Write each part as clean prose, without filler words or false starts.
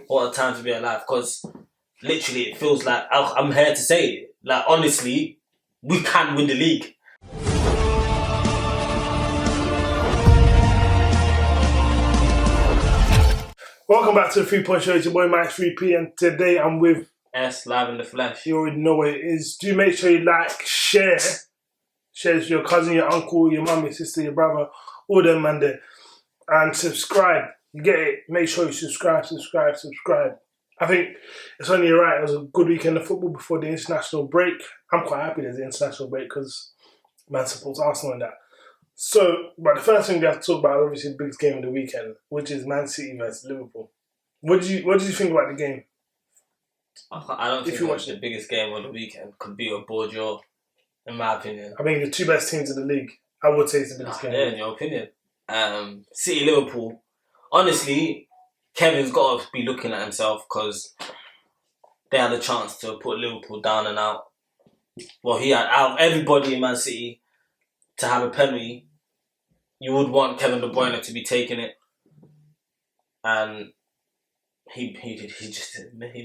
What a time to be alive. Because literally it feels like, I'm here to say it. Like, honestly, we can win the league. Welcome back to the 3 Point Show. It's your boy Max 3P, and today I'm with S live in the flesh. You already know what it is. Do make sure you like, share this with your cousin, your uncle, your mum, your sister, your brother, all them man there. And subscribe. You get it? Make sure you subscribe. I think it's only right. It was a good weekend of football before the international break. I'm quite happy there's the international break because man supports Arsenal and that. So, but the first thing we have to talk about is obviously the biggest game of the weekend, which is Man City versus Liverpool. What did you think about the game? I don't think the biggest game of the weekend could be a board draw, in my opinion. I mean, the two best teams in the league, I would say it's the biggest game. Yeah, in your opinion. City Liverpool. Honestly, Kevin's got to be looking at himself because they had a chance to put Liverpool down and out. Well, he had, out of everybody in Man City, to have a penalty, you would want Kevin De Bruyne to be taking it, and he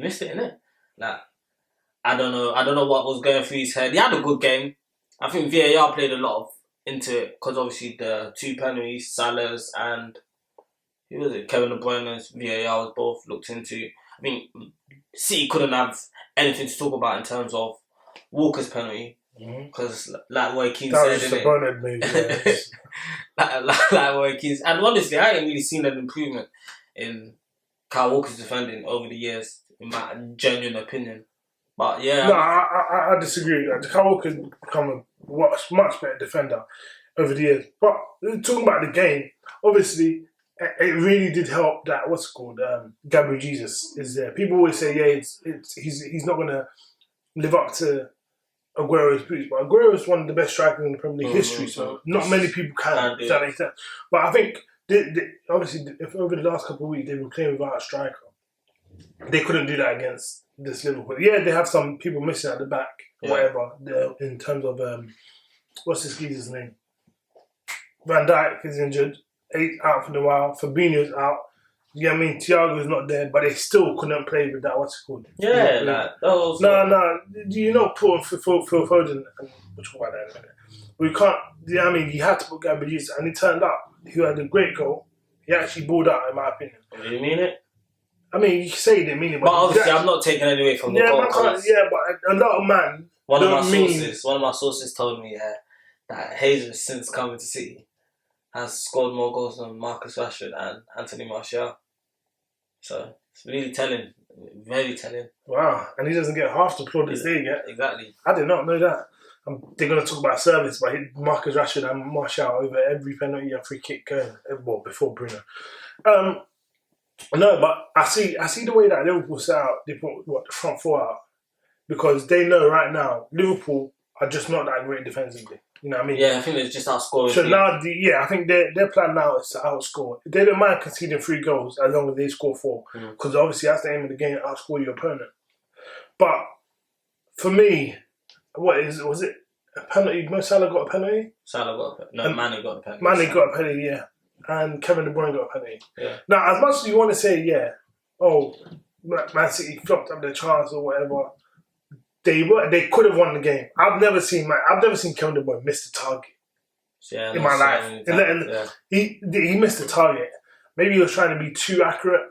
missed it, innit? Like, I don't know what was going through his head. He had a good game. I think VAR played a lot into it because obviously the two penalties, Salah's and Kevin De Bruyne's VAR was both looked into. I mean, City couldn't have anything to talk about in terms of Walker's penalty. Because, like Roy Keane said, that was just a bonnet move. like Roy Keane, and honestly, I ain't really seen an improvement in Kyle Walker's defending over the years, in my genuine opinion. But yeah, no, I disagree with that. Kyle Walker's become a much better defender over the years. But talking about the game, obviously, it really did help that Gabriel Jesus is there. People always say, he's not gonna live up to Aguero's boots, but Aguero is one of the best strikers in the Premier League history, so not many people can. Does that make sense? But I think, obviously, if over the last couple of weeks they've been playing without a striker, they couldn't do that against this Liverpool. Yeah, they have some people missing at the back, whatever, in terms of, what's this geezer's name? Van Dijk is injured, out for a while, Fabinho's out. You know what I mean? Thiago's not there, but they still couldn't play with that, what's it called? Yeah, No. You know, put Phil Foden, and we'll talk about that in a minute. We can't, you know what I mean? You had to put Gabriel Jesus, and it turned out he had a great goal. He actually balled out, in my opinion. Do you mean it? I mean, you say you didn't mean it, but obviously I'm not taking any away from the goal. But a lot of man One of my sources told me that Jesus, since coming to City, has scored more goals than Marcus Rashford and Anthony Martial. So it's really telling, very telling. Wow, and he doesn't get half the plaudits they get. Exactly. I did not know that. They're going to talk about service, but Marcus Rashford and Martial over every penalty and free kick going. Well, before Bruno. No, but I see the way that Liverpool set out. They put the front four out because they know right now Liverpool are just not that great defensively. You know what I mean? Yeah, I think it's just outscoring. So now, I think their plan now is to outscore. They don't mind conceding 3 goals as long as they score 4. Because obviously that's the aim of the game, outscore your opponent. But for me, was it a penalty? Mo Salah got a penalty? Salah got a penalty. No, Mane got a penalty. Mane got a penalty, yeah. And Kevin De Bruyne got a penalty. Yeah. Now, as much as you want to say, Man City flopped up their chance or whatever, they could have won the game. I've never seen Kevin De Bruyne miss the target in my life. He missed the target. Maybe he was trying to be too accurate.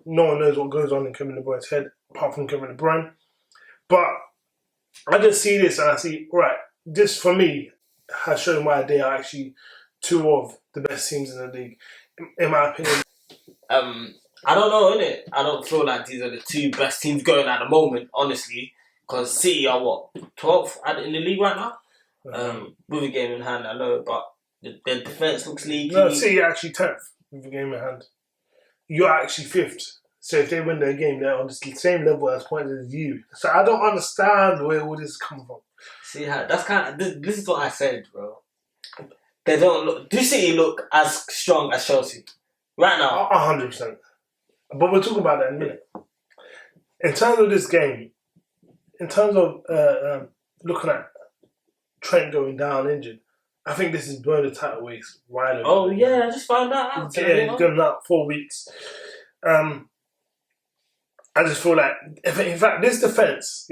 No one knows what goes on in Kevin De Bruyne's head apart from Kevin De Bruyne. But I just see this and I see, right, this for me has shown why they are actually 2 of the best teams in the league, in my opinion. I don't know, innit? I don't feel like these are the 2 best teams going at the moment, honestly. Because City are 12th in the league right now? With a game in hand, I know, but their defence looks leaky. No, City are actually 10th with a game in hand. You're actually 5th. So if they win their game, they're on the same level as points as you. So I don't understand where all this comes from. See, that's kind of... This is what I said, bro. They don't look... Do City look as strong as Chelsea? Right now? 100%. But we'll talk about that in a minute. In terms of this game, in terms of looking at Trent going down injured, I think this is blowing the title waste right over. Oh, yeah, I just found that out. Yeah, he's gone out 4 weeks. I just feel like, in fact, this defence,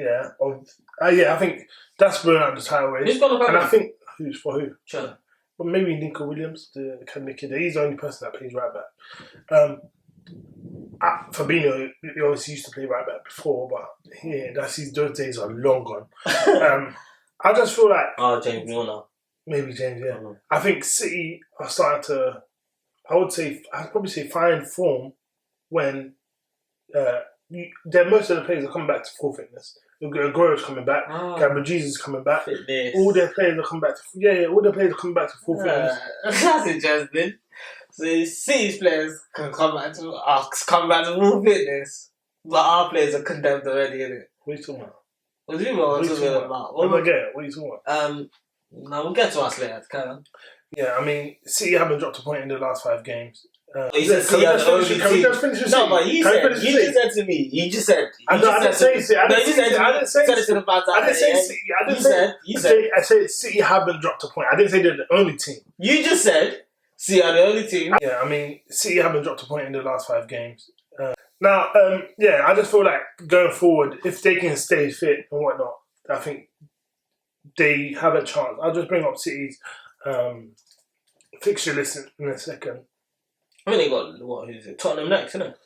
I think that's blowing out the title race. Who's gonna and I think who's for who? Sure. But maybe Nico Williams, the academy kid. He's the only person that plays right back. Fabinho, he obviously used to play right back before, but those days are long gone. I just feel like James Milner. Maybe James, yeah. I think City are starting to, I'd probably say find form when most of the players are coming back to full fitness. Aguero's coming back, Gabriel Jesus is coming back. Fitness. All their players are coming back to all their players are coming back to full fitness. That's interesting. So City's players can come back to full fitness, but our players are condemned already, innit? What are you talking about? What do you mean? What are you talking about? What do I get? What are you talking about? No, we'll get to us later. Carry on. Yeah, I mean, City haven't dropped a point in the last 5 games. You said City are the only team. Can we just finish the No, but you just said to me. You just said. I didn't say City. I didn't say City. I said City haven't dropped a point. I didn't say they're the only team. You just said City are the only team. Yeah, I mean, City haven't dropped a point in the last 5 games. I just feel like going forward, if they can stay fit and whatnot, I think they have a chance. I'll just bring up City's fixture list in a second. I mean, they got, Tottenham next, isn't it?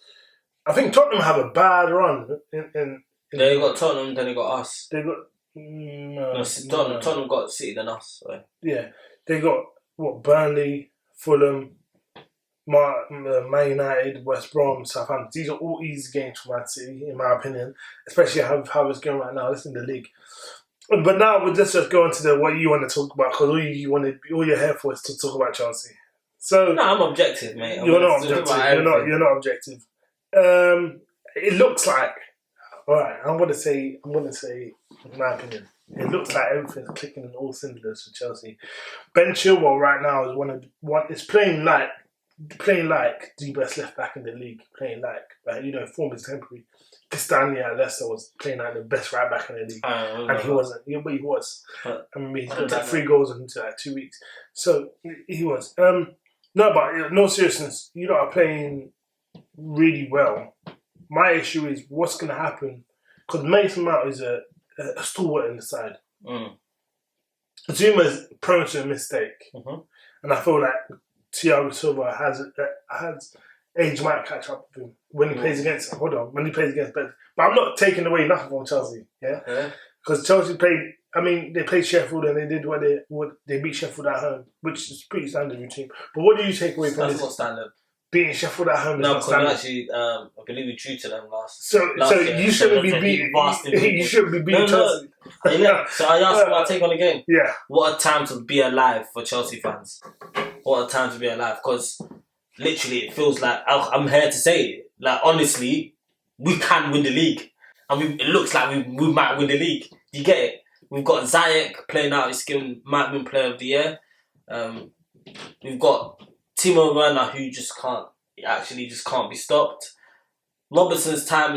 I think Tottenham have a bad run. They got Tottenham, then they got us. They got... Tottenham got City than us. So. Yeah. They got, Burnley, Fulham, Man United, West Brom, Southampton. These are all easy games for Man City, in my opinion. Especially how it's going right now. It's in the league. But now let's just go into what you want to talk about, because all you're here for is to talk about Chelsea. So no, I'm objective, mate. You're not objective. You're not objective. It looks like, all right. I'm gonna say, in my opinion, it looks like everything's clicking in all cylinders for Chelsea. Ben Chilwell right now is playing like the best left back in the league. Form is temporary. Castagna at Leicester was playing like the best right back in the league, and he wasn't. Yeah, but he was. I mean, he's got 3 goals in 2 weeks, so he was. No, but no seriousness, you lot are playing really well. My issue is what's going to happen, because Mason Mount is a stalwart in the side. Zuma is prone to a mistake, and I feel like Thiago Silva has age might catch up with him when he plays against. When he plays against Bedford. But I'm not taking away nothing from Chelsea, because Chelsea played. I mean, they played Sheffield and they did they beat Sheffield at home, which is pretty standard routine. But what do you take away from this? That's not standard. Beating Sheffield at home is not standard. No, actually, I believe we drew to them last. So you shouldn't be beating. You shouldn't be beating Chelsea. So I asked my take on the game. Yeah. What a time to be alive for Chelsea fans. What a time to be alive, because literally it feels like I'm here to say it. Like, honestly, we can win the league, and it looks like we might win the league. You get it? We've got Ziyech playing out his skill, might win Player of the Year. We've got Timo Werner, who just can't be stopped. Robertson's time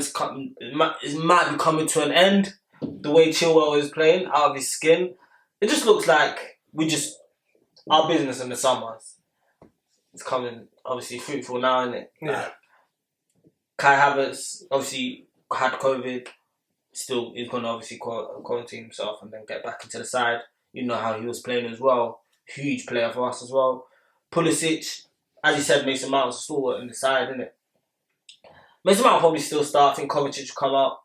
might be coming to an end. The way Chilwell is playing, out of his skin, it just looks like our business in the summer is coming, obviously fruitful now, isn't it? Yeah. Kai Havertz obviously had COVID. Still is going to obviously quarantine himself and then get back into the side. You know how he was playing as well. Huge player for us as well. Pulisic, as you said, Mason Mount was a stalwart in the side, isn't it? Mason Mount will probably still start. I think Kovacic will come out.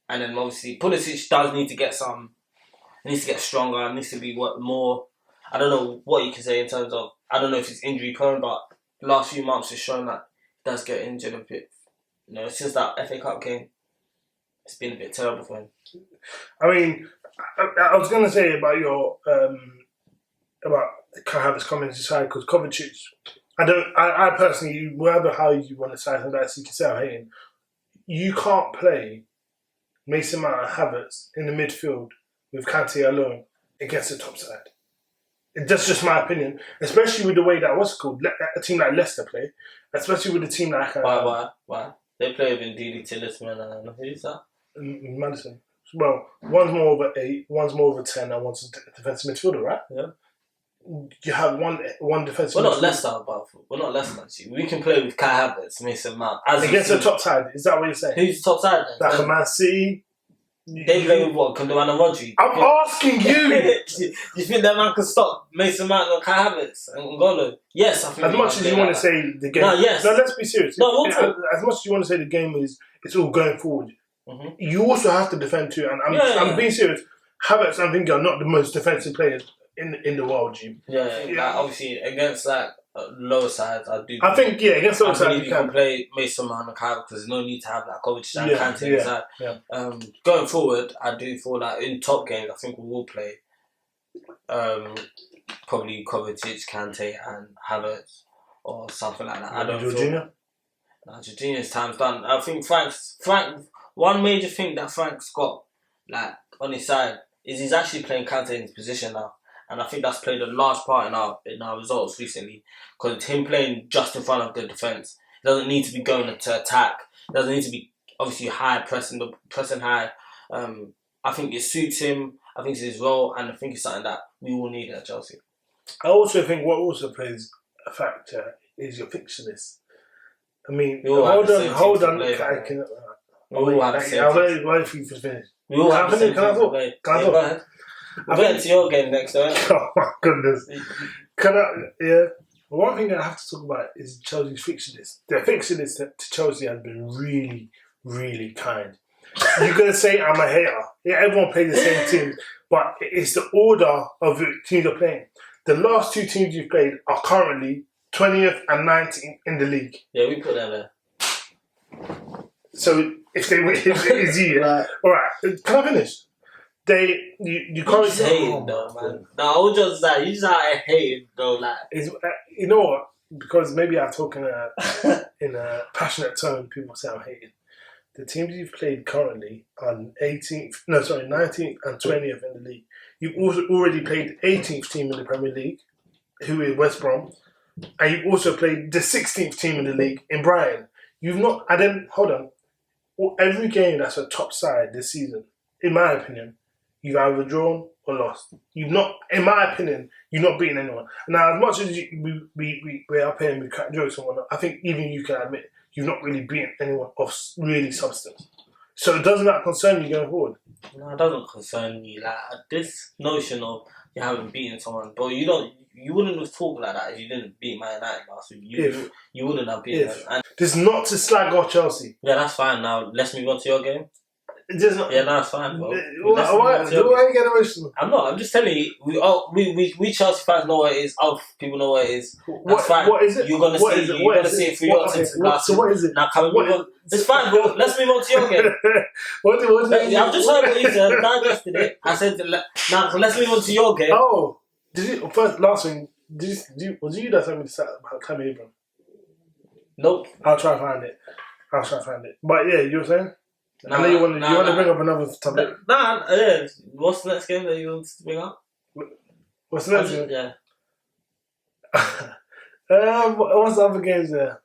And then obviously Pulisic does need to get needs to get stronger, needs to be more. I don't know what you can say in terms of, I don't know if he's injury prone, but the last few months has shown that he does get injured a bit. Since that FA Cup game, it's been a bit terrible for him. I mean, I was going to say about your about Kai Havertz coming into the side, because Kovacic, I personally, whatever how you want to say something that you can say I'm hating, you can't play Mason Mount and Havertz in the midfield with Kante alone against the top side. That's just my opinion, especially with the way that a team like Leicester play, especially with a team like Why? They play with Ndidi, Tillman, and who's that? Madison. Well, one's more of an 8, one's more of a 10, and one's a defensive midfielder, right? Yeah. you have one defensive. We're not Leicester, but we're not Leicester. See. We can play with Kai Havertz, Mason Mount. Against the top side, is that what you're saying? Who's top side? Like a Man City. They play with what? Kundu and Rodri. I'm asking you. You think that man can stop Mason Mount and Kai Havertz and Ngolo? Yes, I think. As much as you want to say the game. No, yes. No, let's be serious. No, as much as you want to say the game it's all going forward. Mm-hmm. You also have to defend too, and I'm being serious. Havertz and Wenger are not the most defensive players in the world, G. Yeah. Like, obviously against lower sides, I think against lower sides you can play Mason Mount and Kai because there's no need to have that Kovacic and Kante inside. Yeah. Going forward, I do feel like in top games, I think we will play probably Kovacic, Kante, and Havertz or something like that. I don't Jorginho? Jorginho's time's done. I think Frank. One major thing that Frank's got on his side is he's actually playing Kante in his position now. And I think that's played a large part in our results recently. Because it's him playing just in front of the defence. He doesn't need to be going to attack. He doesn't need to be, obviously, pressing high. I think it suits him. I think it's his role. And I think it's something that we will need at Chelsea. I also think what also plays a factor is your fixture list. I mean, hold on. We all have the same I'm waiting for you to finish. We all have the same Can I talk? Go ahead. We're going to your game next, though. Oh my goodness. One thing that I have to talk about is Chelsea's fixture list. Their fixture list to Chelsea has been really, really kind. You're going to say I'm a hater. Yeah, everyone plays the same team, but it's the order of the teams you're playing. The last two teams you've played are currently 20th and 19th in the league. Yeah, we put that there. So if they win, it's you. Right. All right, can I finish? You can't just hating though, man. No, I was just like, you just out hating though, like. You know what? Because maybe I talk in a passionate tone. People say I'm hating. The teams you've played currently are 19th and 20th in the league. You've also already played the 18th team in the Premier League, who is West Brom, and you've also played the 16th team in the league in Brighton. You've not. And then hold on. Every game that's a top side this season, in my opinion, you've either drawn or lost. You've not, in my opinion, you've not beaten anyone. Now, as much as we are playing with crack jokes and whatnot, I think even you can admit you've not really beaten anyone of really substance. So doesn't that concern you going forward? No, it doesn't concern me. Like this notion of you haven't beaten someone, but you wouldn't have talked like that if you didn't beat Man United last week. You wouldn't have beaten them. And this is not to slag off Chelsea. Yeah, that's fine. Now let's move on to your game. Yeah, no, it's fine, bro. Why are you getting emotional? I'm not. I'm just telling you. We Chelsea fans know what it is. Other people know what it is. That's fine. What is it? You're gonna see it through your tinted glasses. So what is it? Now, can we move on? It's fine, bro. Let's move on to your game. I've just heard what you said. Digested it. I said, now let's move on to your game. Oh, last thing? Was it you that told me to say about Tammy Abraham? Nope. I'll try to find it. But yeah, you were saying? I know you want to bring up another topic. Yeah. What's the next game that you want to bring up? What's the next game? Yeah. What's the other games there?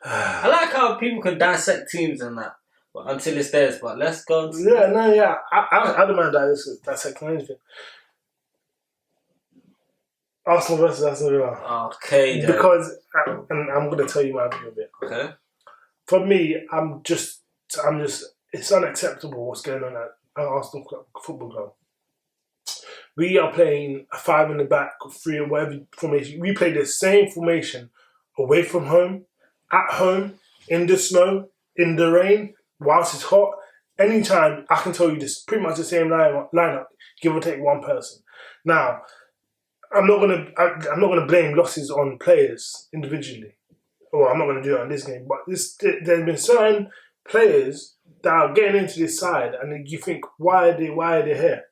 I like how people can dissect teams and that until it's theirs, but let's go. I don't mind dissecting anything. Arsenal versus Aston Villa. Okay, then. Because, and I'm going to tell you my view of it. Okay. For me, I'm just. It's unacceptable what's going on at Arsenal Football Club. We are playing a 5 in the back, 3 or whatever formation. We play the same formation away from home, at home, in the snow, in the rain, whilst it's hot. Anytime, I can tell you this, pretty much the same lineup, give or take one person. Now, I'm not gonna blame losses on players individually. Well, I'm not gonna do it on this game, but there's been certain players that are getting into this side, and you think, why are they here?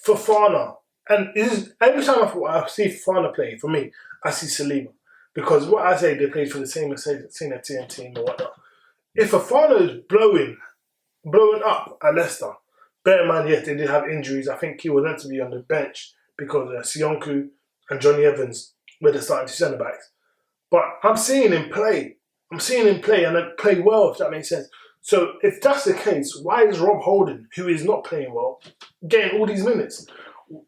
Fofana, and every time I see Fofana play, for me, I see Saliba, because what I say, they played for the same senior team or whatnot. If Fofana is blowing up at Leicester, bear in mind, yes, they did have injuries. I think he was meant to be on the bench because Sionku and Johnny Evans were the starting 2 centre backs. But I'm seeing him play. And they play well, if that makes sense. So if that's the case, why is Rob Holding, who is not playing well, getting all these minutes?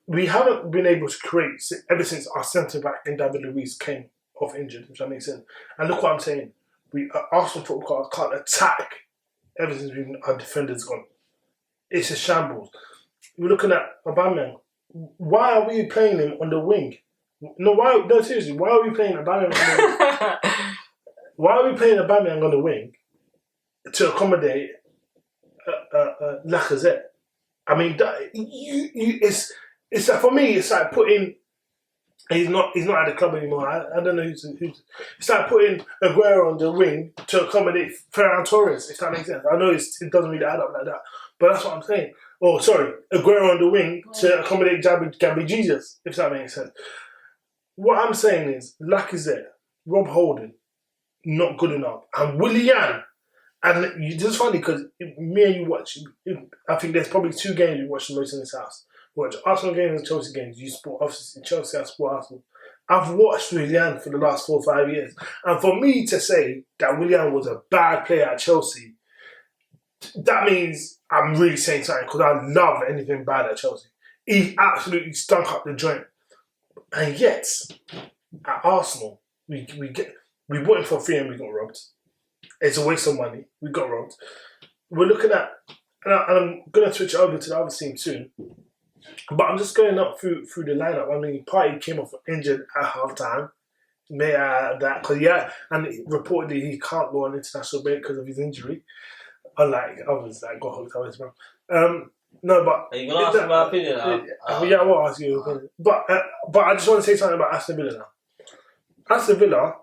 we haven't been able to create ever since our centre back in David Luiz came off injured, if that makes sense. And look what I'm saying. Arsenal Football Club can't attack ever since our defenders gone. It's a shambles. We're looking at Aubameyang. Why are we playing him on the wing? No, seriously, why are we playing Aubameyang on the wing? Why are we playing Aubameyang on the wing to accommodate Lacazette? I mean, it's like, for me, it's like putting. He's not at the club anymore. I don't know who's. It's like putting Aguero on the wing to accommodate Ferran Torres, if that makes sense. I know it doesn't really add up like that, but that's what I'm saying. Oh, sorry, Aguero on the wing to accommodate Gabby Jesus, if that makes sense. What I'm saying is, Lacazette, Rob Holding, not good enough, and Willian. And it's just funny because me and you watch. I think there's probably 2 games we watch the most in this house. Watch Arsenal games and Chelsea games. You support, obviously, Chelsea, I support Arsenal. I've watched Willian for the last 4 or 5 years. And for me to say that Willian was a bad player at Chelsea, that means I'm really saying something, because I love anything bad at Chelsea. He absolutely stunk up the joint. And yet, at Arsenal, we bought him for free and we got robbed. It's a waste of money. We got robbed. We're looking at, and I'm going to switch over to the other team soon. But I'm just going up through the lineup. I mean, Partey came off injured at half-time. May I add that? Because, and reportedly he can't go on international break because of his injury. Unlike others that got hooked up as well. No, but... Are you going to ask me my opinion now? Yeah, I will ask you your opinion. But I just want to say something about Aston Villa now. Aston Villa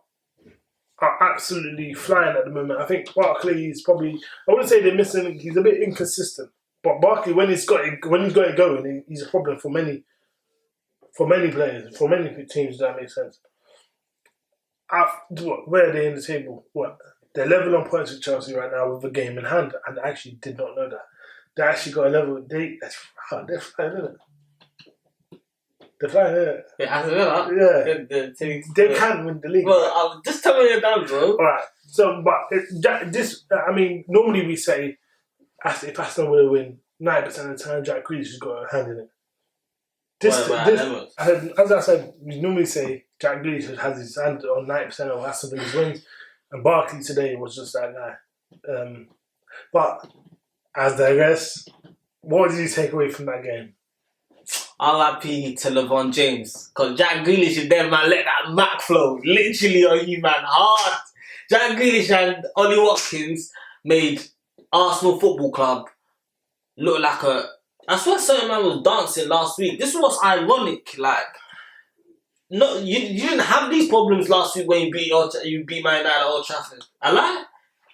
are absolutely flying at the moment. I think Barkley is probably... I wouldn't say they're missing... He's a bit inconsistent. But Barkley, when he's got it going, he's a problem for many players, for many teams. That makes sense. Where are they in the table? What? They're level on points with Chelsea right now with a game in hand, and I actually did not know that. They actually got a level. They're flying, isn't it? They're flying, isn't it? Yeah. They can win the league. Well, just tell me you're down, bro. All right. So, normally we say, if Aston Villa win 90% of the time, Jack Grealish has got a hand in it. As I said, we normally say Jack Grealish has his hand on 90% of Aston Villa's wins, and Barkley today was just that guy. But as digress, what did you take away from that game? RIP to LeBron James, because Jack Grealish is there, man. Let that Mac flow literally on you, man. Hard. Jack Grealish and Ollie Watkins made Arsenal Football Club look like a... I swear certain man was dancing last week. This was ironic, like... No, you didn't have these problems last week when you beat Man United at Old Trafford. I lie?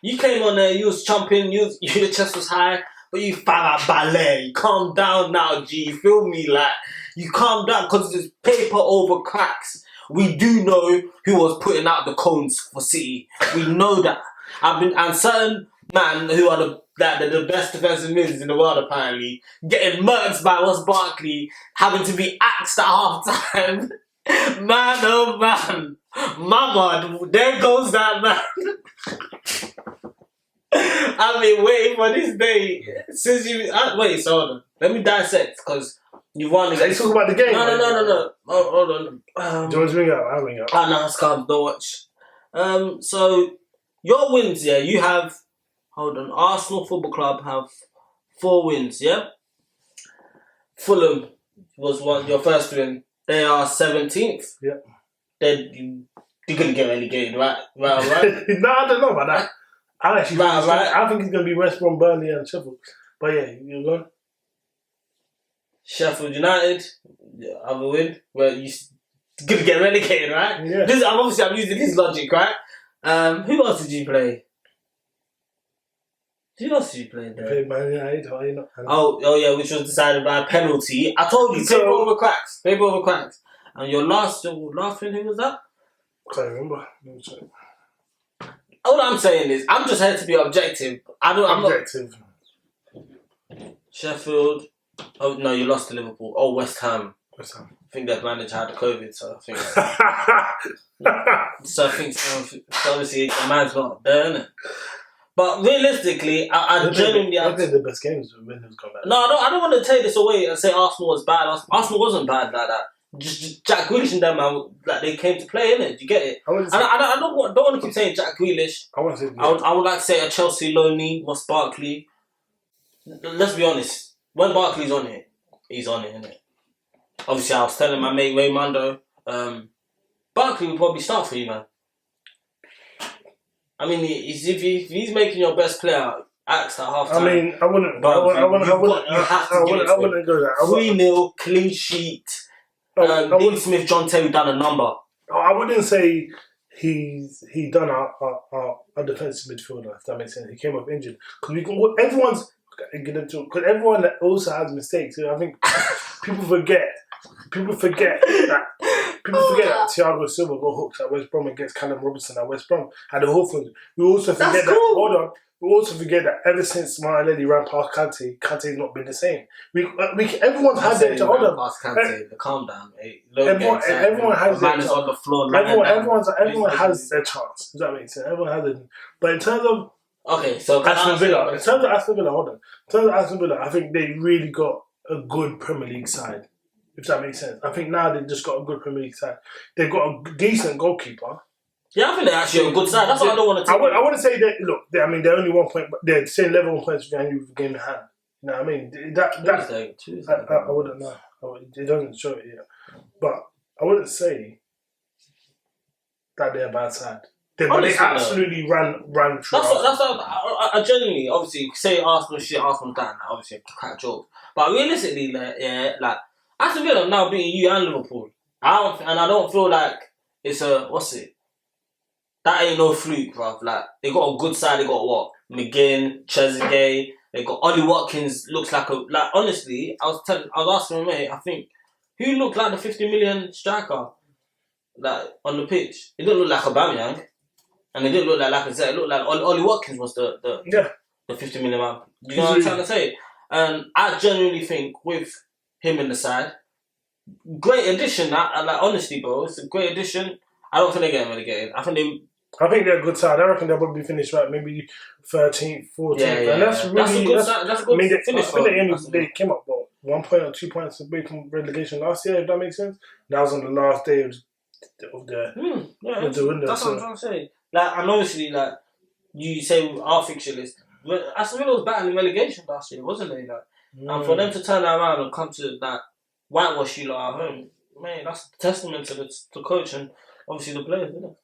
You came on there, you was jumping, your chest was high, but you found out ballet. You calm down now, G. You feel me? Like, you calm down because it's paper over cracks. We do know who was putting out the cones for City. We know that. And certain man who are the best defensive mids in the world, apparently, getting murked by Ross Barkley, having to be axed at half time. Man, oh man. Mama, there goes that man. I've been waiting for this day since you... wait, so hold on. Let me dissect, because you won again. Let's talk about the game. No. Hold on. Do you want to ring up? I'll ring up. No, it's calm. Don't watch. So, your wins, yeah, you have... Hold on. Arsenal Football Club have 4 wins, yeah? Fulham was your first win. They are 17th. Yeah. They're going to get relegated, right? No, I don't know about that. I think it's going to be West Brom, Burnley and Sheffield. But yeah, you're going? Sheffield United, other win, where you're going to get relegated, right? Yeah. I'm using this logic, right? Who else did you play? Who else did you play there? Played Man United, or you not? Oh yeah, which was decided by a penalty. I told you, paper over cracks. And your last win, who was that? Can't remember. All I'm saying is, I'm just here to be objective. I'm objective. Not... Sheffield. Oh no, you lost to Liverpool. Oh, West Ham. I think that manager had COVID, so I think. So obviously the man's not there, innit? But realistically, I genuinely... I think the best games when Williams come back. No, I don't want to take this away and say Arsenal was bad. Arsenal wasn't bad like that. Just Jack Grealish and them, man, like they came to play, innit? You get it? I don't want to keep saying Jack Grealish. I want to say... I would like to say a Chelsea loanee, Ross Barkley. Let's be honest. When Barkley's on it, he's on it, innit? Obviously, I was telling my mate Raymondo, Barkley would probably start for you, man. I mean, if he's making your best player act at half time. I mean, I wouldn't go that. 3-0, clean sheet. Dean Smith, John Terry done a number. I wouldn't say he done our defensive midfielder, if that makes sense. He came up injured. Because everyone also has mistakes. I think people forget that Thiago Silva got hooked at West Brom against Callum Robinson at West Brom at the Hawthorns. We also forget We also forget that ever since Martinelli ran past Kante's not been the same. Everyone's had their to hold on. Calm down, mate. Everyone has their chance. On the floor. Everyone has their chance. Does that make sense? Everyone has it. But in terms of Aston Villa, hold on. In terms of Aston Villa, I think they really got a good Premier League side. If that makes sense. I think now they've just got a good Premier League side. They've got a decent goalkeeper. Yeah, I think they're actually a good side. That's what I don't want to take. I want to say that, look, they're only 1 point, but they're the same level of points behind you with the game in hand. You know what I mean? Tuesday. I wouldn't know. It doesn't show it yet. But I wouldn't say that they're a bad side. They absolutely ran through. That's what I genuinely, obviously, say Arsenal shit, Arsenal down. Obviously, a crack joke. But realistically, like Aston Villa now beating you and Liverpool. I don't feel like it's that ain't no fluke, bruv. Like, they got a good side. They got what? McGinn, Trezeguet. They got Ollie Watkins. Looks like honestly, I was asking my mate, I think, who looked like the 50 million striker? Like, on the pitch. It didn't look like Aubameyang. And it didn't look like Lacazette. It looked like Ollie Watkins was the 50 million man. You know what I'm trying to say? And I genuinely think with him in the side, great addition. Honestly, bro, it's a great addition. I don't think they're getting relegated. I think they're a good side. I reckon they'll probably finish maybe 13th, 14th. Yeah. And that's a good finish. I think they came up 1 point or 2 points away from relegation last year, if that makes sense. That was on the last day of the window. That's what I'm trying to say. And obviously, you say our fixture list, Aston Villa was battling relegation last year, wasn't they? And for them to turn that around and come to whitewash you at home, man, that's a testament to the coach and obviously the players, isn't it?